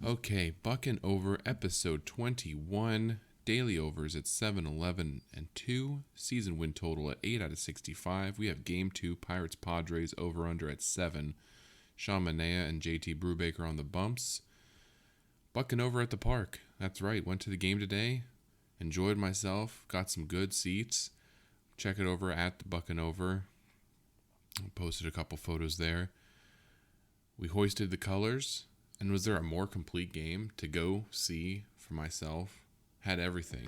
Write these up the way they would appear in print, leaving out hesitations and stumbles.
Okay, BucnOver episode 21. Daily overs at 7, 11, and 2. Season win total at 8 out of 65. We have game 2, Pirates Padres over under at 7. Sean Manaea and JT Brubaker on the bumps. BucnOver at the park. That's right, went to the game today. Enjoyed myself. Got some good seats. Check it over at the BucnOver. Posted a couple photos there. We hoisted the colors. And was there a more complete game to go see for myself? Had everything.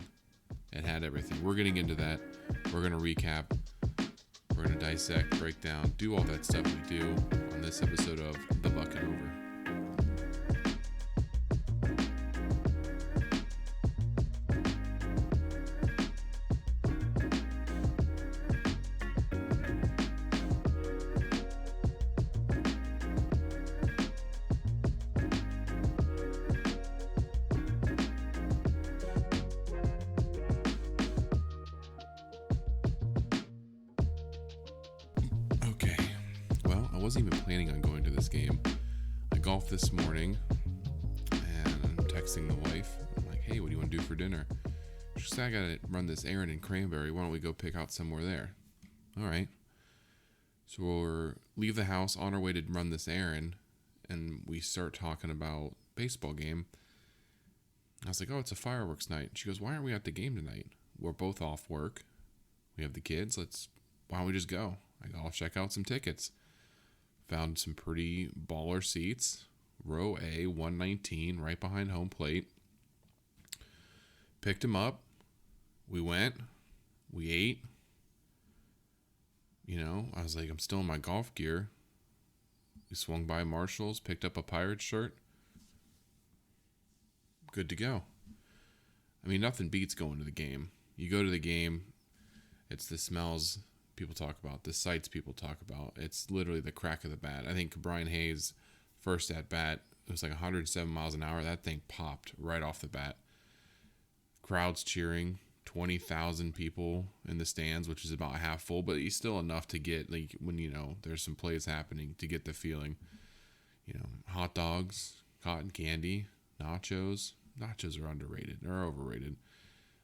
It had everything. We're getting into that. We're going to recap. We're going to dissect, break down, do all that stuff we do on this episode of The BucnOver. Okay. Well, I wasn't even planning on going to this game. I golfed this morning, and I'm texting the wife. I'm like, hey, what do you want to do for dinner? She said, I got to run this errand in Cranberry. Why don't we go pick out somewhere there? All right. So we'll leave the house on our way to run this errand, and we start talking about baseball game. I was like, oh, it's a fireworks night. She goes, why aren't we at the game tonight? We're both off work. We have the kids. Why don't we just go? I go, I'll check out some tickets. Found some pretty baller seats. Row A, 119, right behind home plate. Picked them up. We went. We ate. I was like, I'm still in my golf gear. We swung by Marshall's, picked up a Pirates shirt. Good to go. I mean, nothing beats going to the game. You go to the game, it's the smells people talk about, the sights people talk about. It's literally the crack of the bat. I think Brian Hayes' first at bat, it was like 107 miles an hour. That thing popped right off the bat. Crowds cheering, 20,000 people in the stands, which is about half full, but it's still enough to get, like, when there's some plays happening, to get the feeling. Hot dogs, cotton candy, nachos. Nachos are underrated or overrated.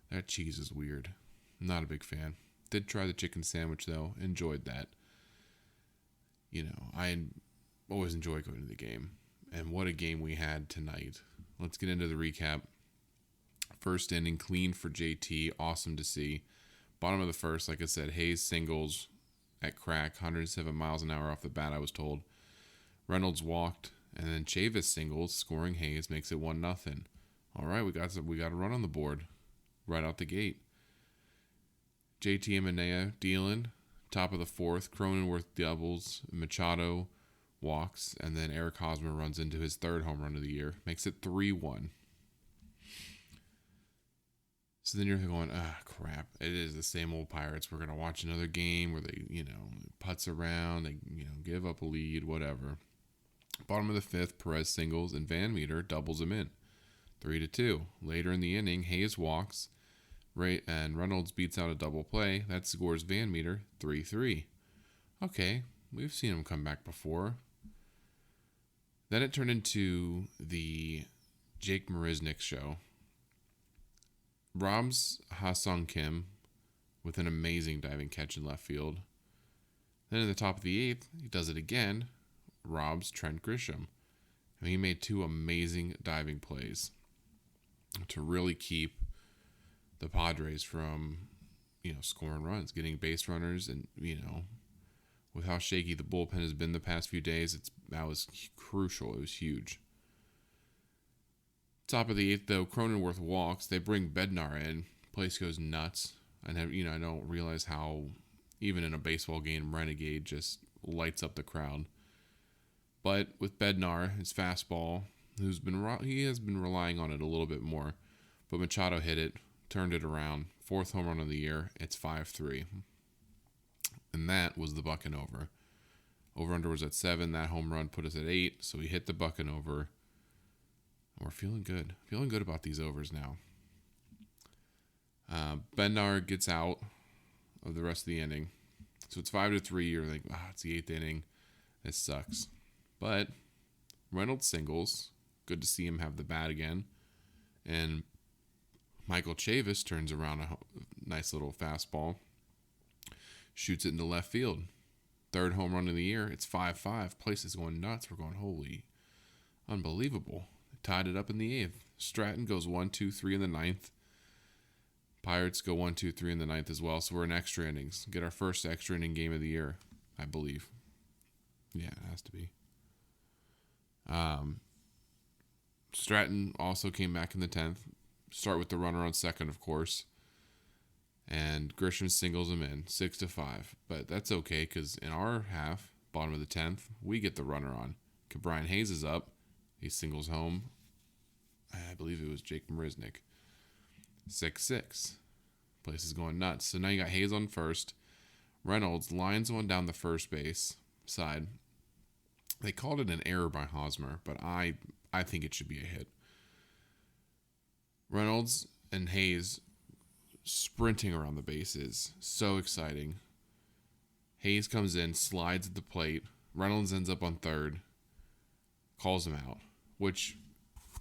That cheese is weird. I'm not a big fan. Did try the chicken sandwich though. Enjoyed that. I always enjoy going to the game. And what a game we had tonight. Let's get into the recap. First inning, clean for JT. Awesome to see. Bottom of the first, like I said, Hayes singles at crack. 107 miles an hour off the bat, I was told. Reynolds walked. And then Chavis singles, scoring Hayes, makes it 1-0. All right, we got a run on the board right out the gate. JT and Manaea dealing. Top of the fourth, Cronenworth doubles, Machado walks, and then Eric Hosmer runs into his third home run of the year. Makes it 3-1. So then you're going, crap. It is the same old Pirates. We're going to watch another game where they, putts around, they, give up a lead, whatever. Bottom of the fifth, Perez singles, and Van Meter doubles him in. 3-2. Later in the inning, Hayes walks, and Reynolds beats out a double play. That scores Van Meter 3-3. Okay, we've seen him come back before. Then it turned into the Jake Marisnick show. Robs Ha-Sung Kim with an amazing diving catch in left field. Then in the top of the eighth, he does it again. Robs Trent Grisham. And he made two amazing diving plays to really keep the Padres from, scoring runs, getting base runners, and, with how shaky the bullpen has been the past few days, that was crucial. It was huge. Top of the eighth, though, Cronenworth walks. They bring Bednar in. Place goes nuts. And, I don't realize how, even in a baseball game, Renegade just lights up the crowd. But with Bednar, his fastball, he has been relying on it a little bit more. But Machado hit it, turned it around. Fourth home run of the year. It's 5-3. And that was the BucnOver. Over-under was at 7. That home run put us at 8. So we hit the BucnOver. We're feeling good. Feeling good about these overs now. Bednar gets out of the rest of the inning. So it's 5-3. You're like, it's the 8th inning. This sucks. But Reynolds singles. Good to see him have the bat again. And Michael Chavis turns around a nice little fastball, shoots it into left field. Third home run of the year. It's 5-5. Place is going nuts. We're going, holy, unbelievable. Tied it up in the 8th. Stratton goes 1-2-3 in the 9th. Pirates go 1-2-3 in the 9th as well. So we're in extra innings. Get our first extra inning game of the year, I believe. Yeah, it has to be. Stratton also came back in the 10th. Start with the runner on second, of course. And Grisham singles him in 6-5. But that's okay because in our half, bottom of the 10th, we get the runner on. Brian Hayes is up. He singles home. I believe it was Jake Marisnick. 6-6. Place is going nuts. So now you got Hayes on first. Reynolds lines one down the first base side. They called it an error by Hosmer, but I think it should be a hit. Reynolds and Hayes sprinting around the bases. So exciting. Hayes comes in, slides at the plate. Reynolds ends up on third. Calls him out, which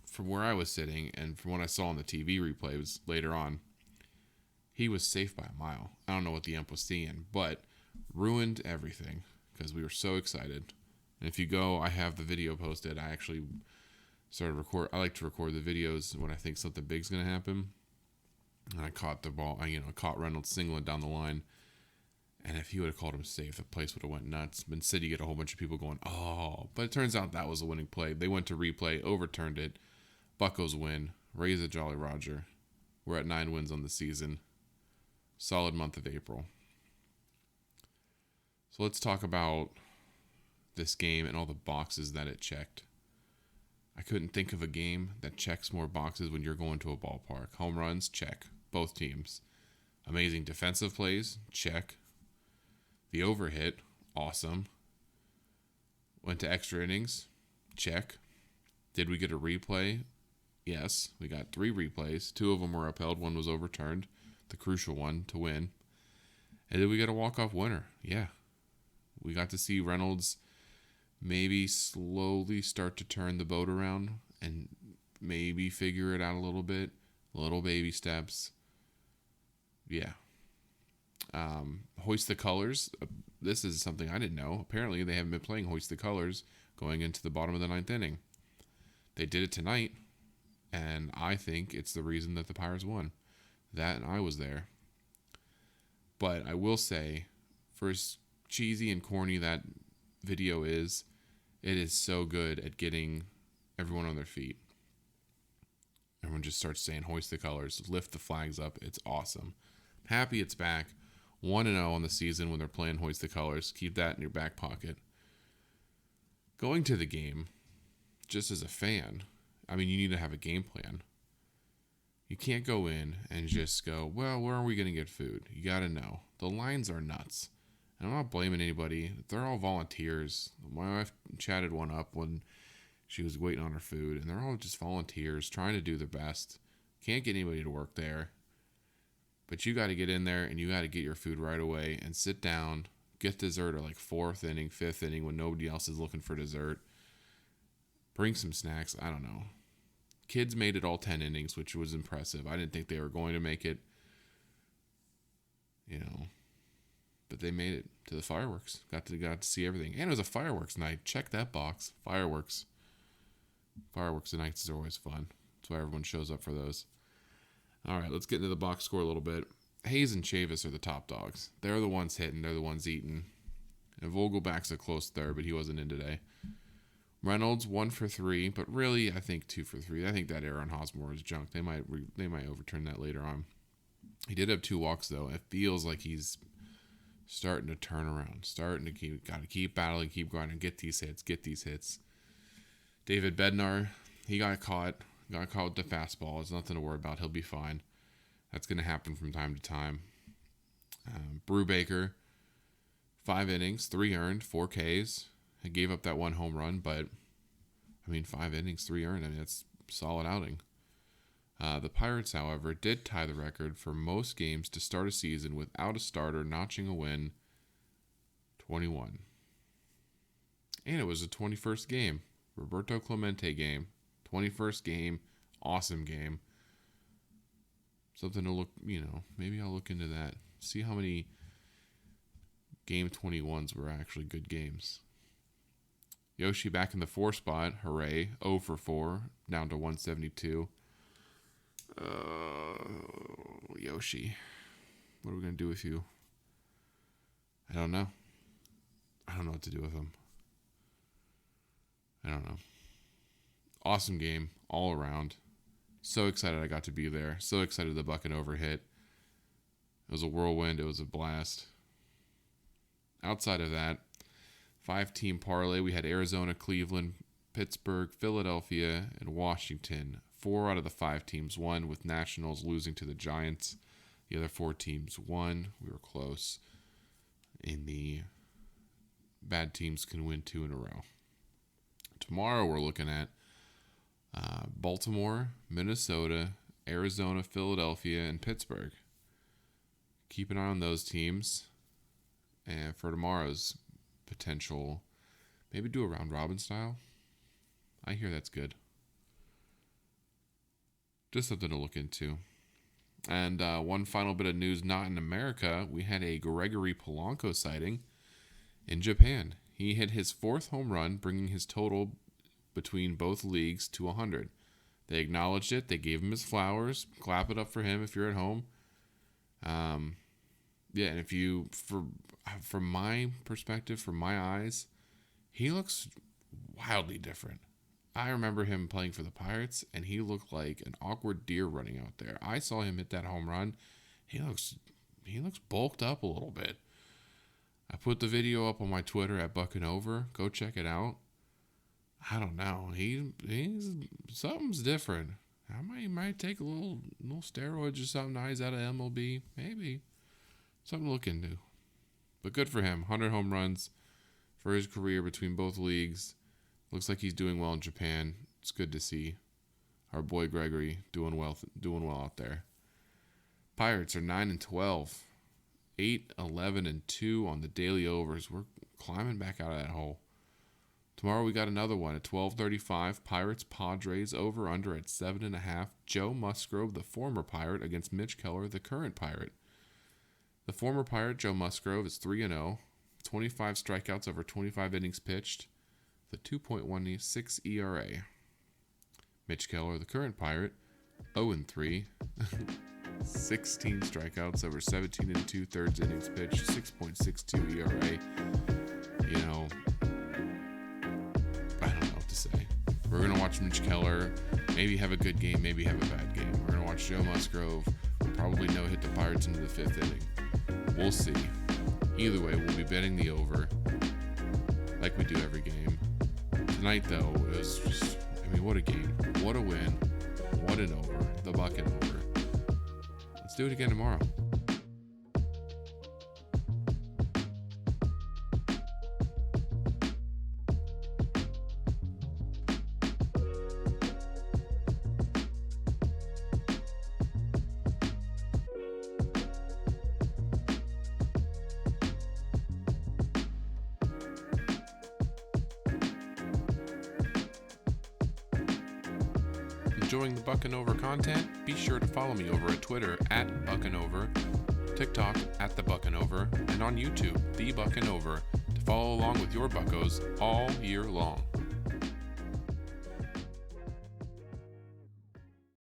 from where I was sitting and from what I saw on the TV replay was later on, he was safe by a mile. I don't know what the ump was seeing, but ruined everything because we were so excited. And if you go, I have the video posted. I actually I like to record the videos when I think something big's going to happen. And I caught the ball, caught Reynolds singling down the line. And if he would have called him safe, the place would have went nuts. But instead, you get a whole bunch of people going, oh. But it turns out that was a winning play. They went to replay, overturned it. Buccos win. Raise a Jolly Roger. We're at 9 wins on the season. Solid month of April. So let's talk about this game and all the boxes that it checked. I couldn't think of a game that checks more boxes when you're going to a ballpark. Home runs, check. Both teams. Amazing defensive plays, check. The overhit, awesome. Went to extra innings, check. Did we get a replay? Yes, we got 3 replays. 2 of them were upheld, 1 was overturned. The crucial one to win. And did we get a walk-off winner? Yeah. We got to see Reynolds maybe slowly start to turn the boat around and maybe figure it out a little bit. Little baby steps. Yeah. Hoist the Colors. This is something I didn't know. Apparently, they haven't been playing Hoist the Colors going into the bottom of the 9th inning. They did it tonight, and I think it's the reason that the Pirates won. That and I was there. But I will say, for as cheesy and corny that video is, it is so good at getting everyone on their feet. Everyone just starts saying, hoist the colors, lift the flags up. It's awesome. Happy it's back. 1-0 on the season when they're playing hoist the colors. Keep that in your back pocket. Going to the game, just as a fan, I mean, you need to have a game plan. You can't go in and just go, well, where are we going to get food? You got to know. The lines are nuts. And I'm not blaming anybody. They're all volunteers. My wife chatted one up when she was waiting on her food, and they're all just volunteers trying to do their best. Can't get anybody to work there. But you got to get in there, and you got to get your food right away and sit down, get dessert at like 4th inning, 5th inning when nobody else is looking for dessert. Bring some snacks. I don't know. Kids made it all 10 innings, which was impressive. I didn't think they were going to make it. But they made it to the fireworks. Got to see everything. And it was a fireworks night. Check that box. Fireworks. Fireworks nights are always fun. That's why everyone shows up for those. All right, let's get into the box score a little bit. Hayes and Chavis are the top dogs. They're the ones hitting. They're the ones eating. And Vogelback's a close third, but he wasn't in today. Reynolds 1 for 3, but really I think 2 for 3. I think that error on Hosmer is junk. They might overturn that later on. He did have 2 walks though. It feels like he's starting to turn around. Got to keep battling, keep grinding, get these hits. David Bednar, he got caught with the fastball. It's nothing to worry about. He'll be fine. That's going to happen from time to time. Brubaker, 5 innings, 3 earned, 4 Ks. He gave up that 1 home run, but 5 innings, 3 earned. That's a solid outing. The Pirates, however, did tie the record for most games to start a season without a starter notching a win, 21. And it was the 21st game. Roberto Clemente game, 21st game. Awesome game. Something to look, maybe I'll look into that. See how many game 21s were actually good games. Yoshi back in the 4 spot. Hooray. 0 for 4. Down to 172. Yoshi. What are we going to do with you? I don't know. I don't know what to do with him. I don't know. Awesome game all around. So excited I got to be there. So excited the BucnOver hit. It was a whirlwind. It was a blast. Outside of that, 5-team parlay. We had Arizona, Cleveland, Pittsburgh, Philadelphia, and Washington. 4 out of the 5 teams won, with Nationals losing to the Giants. The other 4 teams won. We were close. In the bad teams can win 2 in a row. Tomorrow we're looking at Baltimore, Minnesota, Arizona, Philadelphia, and Pittsburgh. Keep an eye on those teams. And for tomorrow's potential, maybe do a round robin style. I hear that's good. Just something to look into. And one final bit of news, not in America. We had a Gregory Polanco sighting in Japan. He hit his 4th home run, bringing his total between both leagues to 100. They acknowledged it. They gave him his flowers. Clap it up for him if you're at home. Yeah, and if you, from my perspective, from my eyes, he looks wildly different. I remember him playing for the Pirates, and he looked like an awkward deer running out there. I saw him hit that home run. He looks bulked up a little bit. I put the video up on my Twitter at BucnOver. Go check it out. I don't know. He's something's different. He might take a little steroids or something nice out of MLB. Maybe. Something to look into. But good for him. 100 home runs for his career between both leagues. Looks like he's doing well in Japan. It's good to see our boy Gregory doing well out there. Pirates are 9-12, 8-11-2 on the daily overs. We're climbing back out of that hole. Tomorrow we got another one at 12:35. Pirates Padres over under at 7.5. Joe Musgrove, the former Pirate, against Mitch Keller, the current Pirate. The former Pirate, Joe Musgrove, is 3-0, 25 strikeouts over 25 innings pitched, the 2.16 ERA. Mitch Keller, the current Pirate, 0-3, 16 strikeouts over 17 2/3 innings pitched, 6.62 ERA. I don't know what to say. We're going to watch Mitch Keller maybe have a good game, maybe have a bad game. We're going to watch Joe Musgrove probably hit the Pirates into the 5th inning. We'll see. Either way, we'll be betting the over like we do every game. Tonight, though, it was just, what a game. What a win. What an over. The BucnOver. Let's do it again tomorrow. Enjoying the BucnOver content? Be sure to follow me over at Twitter at BucnOver, TikTok at the BucnOver, and on YouTube, the BucnOver, to follow along with your buccos all year long.